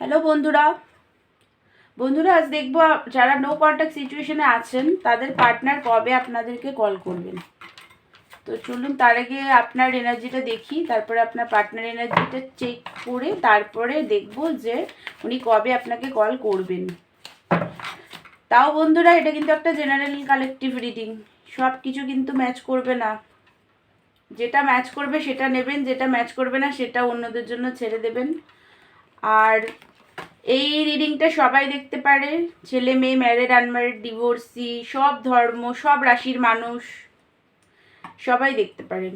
Hello বন্ধুরা, আজ দেখবো যারা নো কন্ট্যাক্ট সিচুয়েশনে আছেন তাদের পার্টনার কবে আপনাদেরকে কল করবেন। তো চলুন তার আগে আপনার এনার্জিটা দেখি, তারপরে আপনার পার্টনার এনার্জিটা চেক করে তারপরে দেখব যে উনি কবে আপনাকে কল করবেন। তাও বন্ধুরা, এটা কিন্তু একটা জেনারেল কালেকটিভ রিডিং, সব কিছু কিন্তু ম্যাচ করবে না। যেটা ম্যাচ করবে সেটা নেবেন, যেটা ম্যাচ করবে না সেটা অন্যদের জন্য ছেড়ে দেবেন। আর এই রিডিংটা সবাই দেখতে পারে, ছেলে মেয়ে, ম্যারিড আনম্যারিড, ডিভোর্সি, সব ধর্ম, সব রাশির মানুষ সবাই দেখতে পারেন।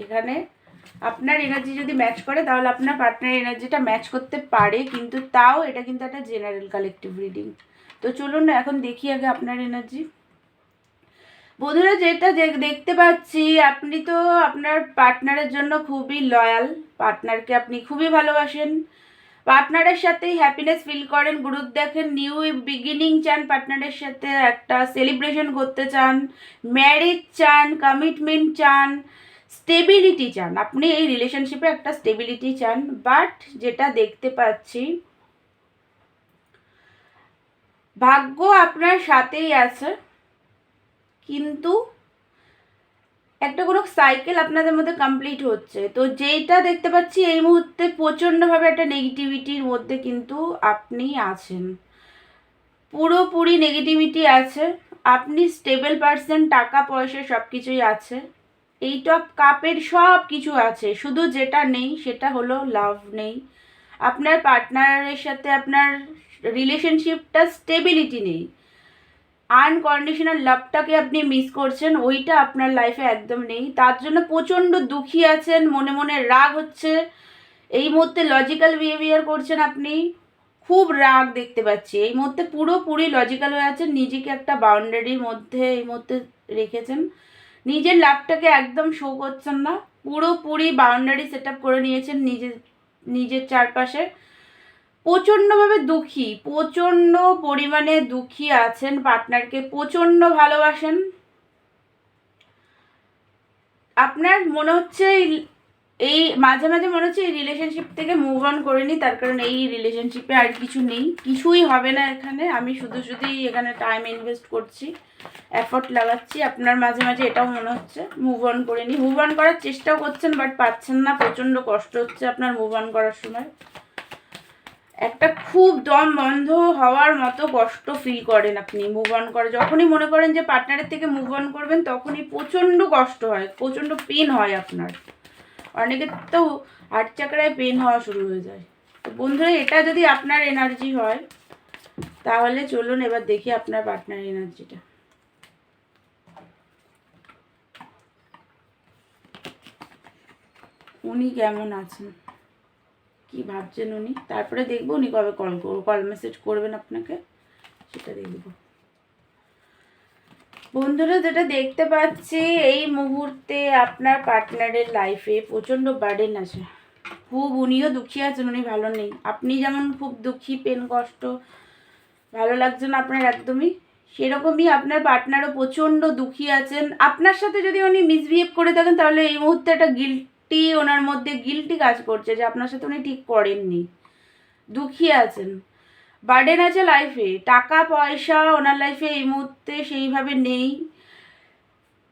এখানে আপনার এনার্জি যদি ম্যাচ করে তাহলে আপনার পার্টনার এনার্জিটা ম্যাচ করতে পারে, কিন্তু তাও এটা কিন্তু একটা জেনারেল কালেকটিভ রিডিং। তো চলুন এখন দেখি আগে আপনার এনার্জি। বন্ধুরা, যেটা দেখতে পাচ্ছি, আপনি তো আপনার পার্টনারের জন্য খুবই লয়াল, পার্টনারকে আপনি খুবই ভালোবাসেন, পার্টনারের সাথেই হ্যাপিনেস ফিল করেন, গ্রোথ দেখেন, নিউ বিগিনিং চান, পার্টনারের সাথে একটা সেলিব্রেশন করতে চান, ম্যারেজ চান, কমিটমেন্ট চান, স্টেবিলিটি চান। আপনি এই রিলেশনশিপে একটা স্টেবিলিটি চান। বাট যেটা দেখতে পাচ্ছি, ভাগ্য আপনার সাথেই আছে, কিন্তু একটা কোনো সাইকেল আপনাদের মধ্যে কমপ্লিট হচ্ছে। তো যেটা দেখতে পাচ্ছি এই মুহূর্তে প্রচণ্ডভাবে একটা নেগেটিভিটির মধ্যে কিন্তু আপনি আছেন, পুরোপুরি নেগেটিভিটি আছে। আপনি স্টেবল পারসন, টাকা পয়সা সব কিছুই আছে, এই টপ কাপের সব কিছু আছে, শুধু যেটা নেই সেটা হলো লাভ নেই। আপনার পার্টনারের সাথে আপনার রিলেশনশিপটা স্টেবিলিটি নেই, আনকন্ডিশনাল লাভটাকে আপনি মিস করছেন, ওইটা আপনার লাইফে একদম নেই। তার জন্য প্রচণ্ড দুঃখী আছেন, মনে মনে রাগ হচ্ছে, এই মুহূর্তে লজিক্যাল বিহেভিয়ার করছেন আপনি, খুব রাগ দেখতে পাচ্ছি এই মুহূর্তে, পুরোপুরি লজিক্যাল হয়ে আছেন, নিজেকে একটা বাউন্ডারির মধ্যে এই মুহূর্তে রেখেছেন, নিজের লাভটাকে একদম শো করছেন না, পুরোপুরি বাউন্ডারি সেট আপ করে নিয়েছেন নিজের চারপাশে। প্রচণ্ডভাবে দুঃখী, প্রচণ্ড পরিমাণে দুঃখী আছেন, পার্টনারকে প্রচণ্ড ভালোবাসেন। আপনার মনে হচ্ছে এই মাঝে মাঝে মনে হচ্ছে এই রিলেশনশিপ থেকে মুভ অন করে নি, তার কারণ এই রিলেশনশিপে আর কিছু নেই, কিছুই হবে না এখানে, আমি শুধুই এখানে টাইম ইনভেস্ট করছি, এফোর্ট লাগাচ্ছি। আপনার মাঝে মাঝে এটাও মনে হচ্ছে মুভ অন করে নি, মুভ অন করার চেষ্টাও করছেন বাট পাচ্ছেন না, প্রচণ্ড কষ্ট হচ্ছে আপনার মুভ অন করার সময়, একটা খুব দম বন্ধ হওয়ার মতো কষ্ট ফিল করেন আপনি মুভ অন করে। যখনই মনে করেন যে পার্টনারের থেকে মুভ অন করবেন তখনই প্রচণ্ড কষ্ট হয়, প্রচণ্ড পেন হয় আপনার, অনেকের তো হার্ট চাকরায় পেন হওয়া শুরু হয়ে যায়। তো বন্ধুরা, এটা যদি আপনার এনার্জি হয় তাহলে চলুন এবার দেখি আপনার পার্টনার এনার্জিটা। উনি কেমন আছেন, কি ভাবছেন উনি, তারপরে দেখবো উনি কবে কল মেসেজ করবেন আপনাকে, সেটা দেখবো। বন্ধুরা, যেটা দেখতে পাচ্ছি এই মুহূর্তে আপনার পার্টনারের লাইফে প্রচণ্ড বার্ডেন আছে, খুব উনিও দুঃখী আছেন, উনি ভালো নেই। আপনি যেমন খুব দুঃখী, পেন, কষ্ট, ভালো লাগছে না আপনার একদমই, সেরকমই আপনার পার্টনারও প্রচণ্ড দুঃখী আছেন। আপনার সাথে যদি উনি মিসবিহেভ করে থাকেন তাহলে এই মুহূর্তে একটা গিল্টি, ওনার মধ্যে গিল্টি কাজ করছে যে আপনার সাথে উনি ঠিক করেননি, দুঃখী আছেন, বার্ডেন আছে লাইফে, টাকা পয়সা ওনার লাইফে এই মুহূর্তে সেইভাবে নেই,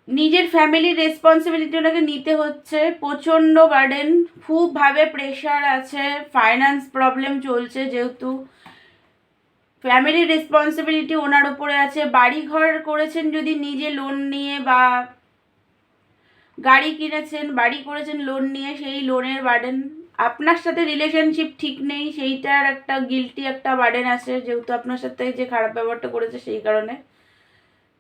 নিজের ফ্যামিলির রেসপন্সিবিলিটি ওনাকে নিতে হচ্ছে, প্রচণ্ড বার্ডেন, খুবভাবে প্রেশার আছে, ফাইন্যান্স প্রবলেম চলছে, যেহেতু ফ্যামিলির রেসপন্সিবিলিটি ওনার উপরে আছে, বাড়ি ঘর করেছেন যদি নিজে লোন নিয়ে, বা গাড়ি কিনেছেন, বাড়ি করেছেন লোন নিয়ে, সেই লোনের বার্ডেন, আপনার সাথে রিলেশনশিপ ঠিক নেই সেইটার একটা গিল্টি, একটা বার্ডেন আছে, যেহেতু আপনার সাথে যে খারাপ ব্যবহারটা করেছে সেই কারণে।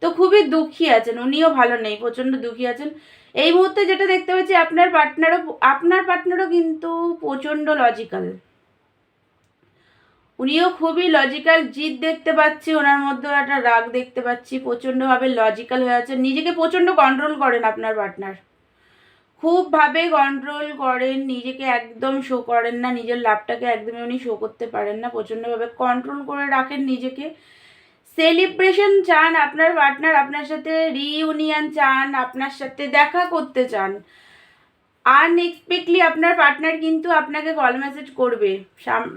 তো খুবই দুঃখী আছেন, উনিও ভালো নেই, প্রচণ্ড দুঃখী আছেন এই মুহূর্তে। যেটা দেখতে পাচ্ছি আপনার পার্টনারও কিন্তু প্রচণ্ড লজিক্যাল, উনিও খুবই লজিক্যাল, জিদ দেখতে পাচ্ছি ওনার মধ্যেও একটা রাগ দেখতে পাচ্ছি, প্রচণ্ডভাবে লজিক্যাল হয়ে আছেন, নিজেকে প্রচণ্ড কন্ট্রোল করেন আপনার পার্টনার, খুবভাবে কন্ট্রোল করেন, নিজেকে একদম শো করেন না, নিজের লাভটাকে একদমই উনি শো করতে পারেন না, প্রচণ্ডভাবে কন্ট্রোল করে রাখেন নিজেকে। সেলিব্রেশন চান আপনার পার্টনার, আপনার সাথে রিইউনিয়ন চান, আপনার সাথে দেখা করতে চান, আনএক্সপেক্টলি আপনার পার্টনার কিন্তু আপনাকে কল মেসেজ করবে,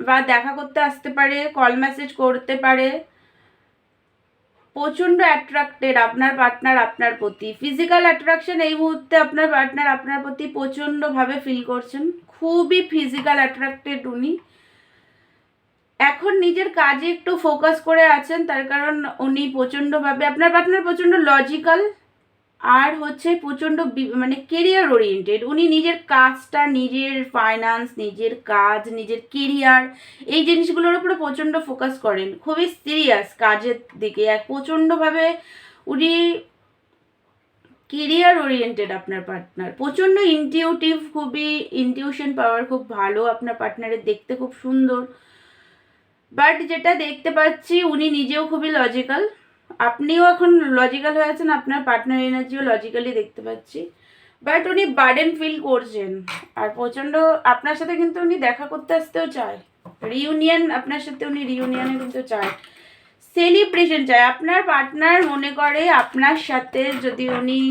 বা দেখা করতে আসতে পারে, কল মেসেজ করতে পারে। প্রচণ্ড অ্যাট্রাক্টেড আপনার পার্টনার আপনার প্রতি, ফিজিক্যাল অ্যাট্রাকশন এই মুহূর্তে আপনার পার্টনার আপনার প্রতি প্রচণ্ডভাবে ফিল করছেন, খুবই ফিজিক্যাল অ্যাট্রাক্টেড উনি। এখন নিজের কাজে একটু ফোকাস করে আছেন, তার কারণ উনি প্রচণ্ডভাবে, আপনার পার্টনার প্রচণ্ড লজিক্যাল, আর হচ্ছে প্রচণ্ড মানে কেরিয়ার ওরিয়েন্টেড। উনি নিজের কাজটা, নিজের ফাইন্যান্স, নিজের কাজ, নিজের কেরিয়ার, এই জিনিসগুলোর উপরে প্রচণ্ড ফোকাস করেন, খুবই সিরিয়াস কাজের দিকে, এক প্রচণ্ডভাবে উনি কেরিয়ার ওরিয়েন্টেড। আপনার পার্টনার প্রচণ্ড ইনটিউটিভ, খুবই ইনটিউশন পাওয়ার খুব ভালো আপনার পার্টনারের, দেখতে খুব সুন্দর। বাট যেটা দেখতে পাচ্ছি উনি নিজেও খুবই লজিক্যাল, আপনিও এখন লজিক্যাল হয়ে আছেন, আপনার পার্টনার এনার্জিও লজিক্যালি দেখতে পাচ্ছি। বাট উনি বার্ডেন ফিল করছেন, আর প্রচণ্ড আপনার সাথে কিন্তু উনি দেখা করতে আসতেও চায়, রিউনিয়ন আপনার সাথে উনি রিউনিয়নে কিন্তু চায়, সেলিব্রেশন চায়। আপনার পার্টনার মনে করে আপনার সাথে যদি উনি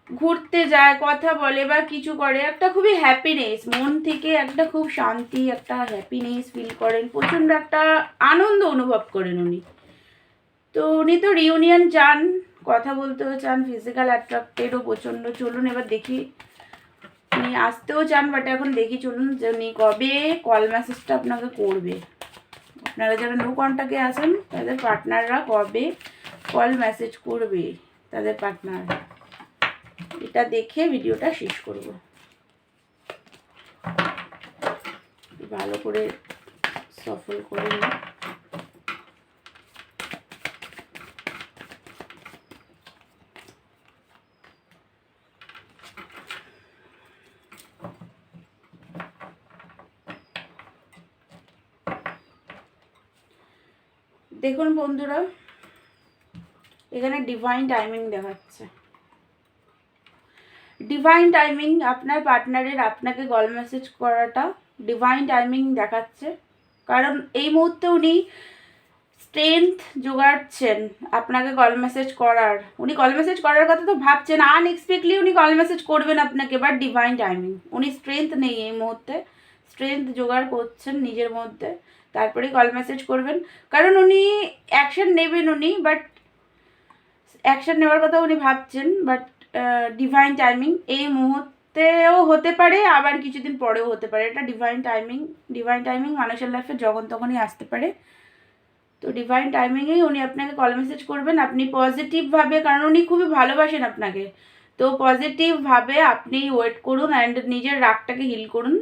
ঘুরতে যায়, কথা বলে বা কিছু করে, একটা খুবই হ্যাপিনেস, মন থেকে একটা খুব শান্তি, একটা হ্যাপিনেস ফিল করেন, প্রচণ্ড একটা আনন্দ অনুভব করেন উনি। তো উনি তো রিউনিয়ন চান, কথা বলতেও চান, ফিজিক্যাল অ্যাট্রাক্টেডও প্রচণ্ড। চলুন এবার দেখি, উনি আসতেও চান, বাট এখন দেখি চলুন যে উনি কবে কল মেসেজটা আপনাকে করবে। আপনারা যারা নো কন্ট্যাক্টে আছেন তাদের পার্টনাররা কবে কল মেসেজ করবে তাদের পার্টনার, এটা দেখে ভিডিওটা শেষ করব। ভালো করে সফল করে নিই। দেখুন বন্ধুরা, এখানে ডিভাইন টাইমিং দেখাচ্ছে, ডিভাইন টাইমিং আপনার পার্টনারের আপনাকে কল মেসেজ করাটা ডিভাইন টাইমিং দেখাচ্ছে। কারণ এই মুহূর্তে উনি স্ট্রেংথ জোগাড়ছেন আপনাকে কল মেসেজ করার, উনি কল মেসেজ করার কথা তো ভাবছেন, আনএক্সপেক্টলি উনি কল মেসেজ করবেন আপনাকে, বাট ডিভাইন টাইমিং, উনি স্ট্রেংথ নেই এই মুহূর্তে, স্ট্রেংথ জোগাড় করছেন নিজের মধ্যে, তারপরেই কল মেসেজ করবেন। কারণ উনি অ্যাকশন নেবেন উনি, বাট অ্যাকশন নেওয়ার কথা উনি ভাবছেন, বাট ডিভাইন টাইমিং এই মুহূর্তেও হতে পারে, আবার কিছুদিন পরেও হতে পারে, এটা ডিভাইন টাইমিং। ডিভাইন টাইমিং মানুষের লাইফে যখন তখনই আসতে পারে। তো ডিভাইন টাইমিংয়েই উনি আপনাকে কল মেসেজ করবেন। আপনি পজিটিভভাবে, কারণ উনি খুবই ভালোবাসেন আপনাকে, তো পজিটিভভাবে আপনি ওয়েট করুন অ্যান্ড নিজের রাগটাকে হিল করুন,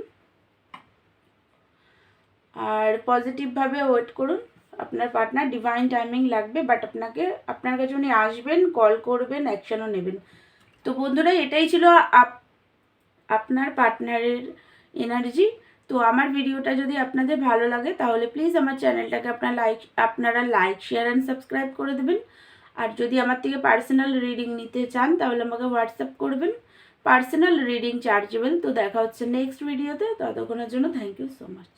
আর পজিটিভভাবে ওয়েট করুন। আপনার পার্টনার ডিভাইন টাইমিং লাগবে, বাট আপনার কাছে উনি আসবেন, কল করবেন, অ্যাকশনও নেবেন। তো বন্ধুরা, এটাই ছিল আপনার পার্টনারের এনার্জি। তো আমার ভিডিওটা যদি আপনাদের ভালো লাগে তাহলে প্লিজ আমার চ্যানেলটাকে আপনারা লাইক, শেয়ার অ্যান্ড সাবস্ক্রাইব করে দেবেন। আর যদি আমার থেকে পার্সোনাল রিডিং নিতে চান তাহলে আমাকে হোয়াটসঅ্যাপ করবেন, পার্সোনাল রিডিং চার্জেবল। তো দেখা হচ্ছে নেক্সট ভিডিওতে, ততক্ষণের জন্য থ্যাংক ইউ সো মাচ।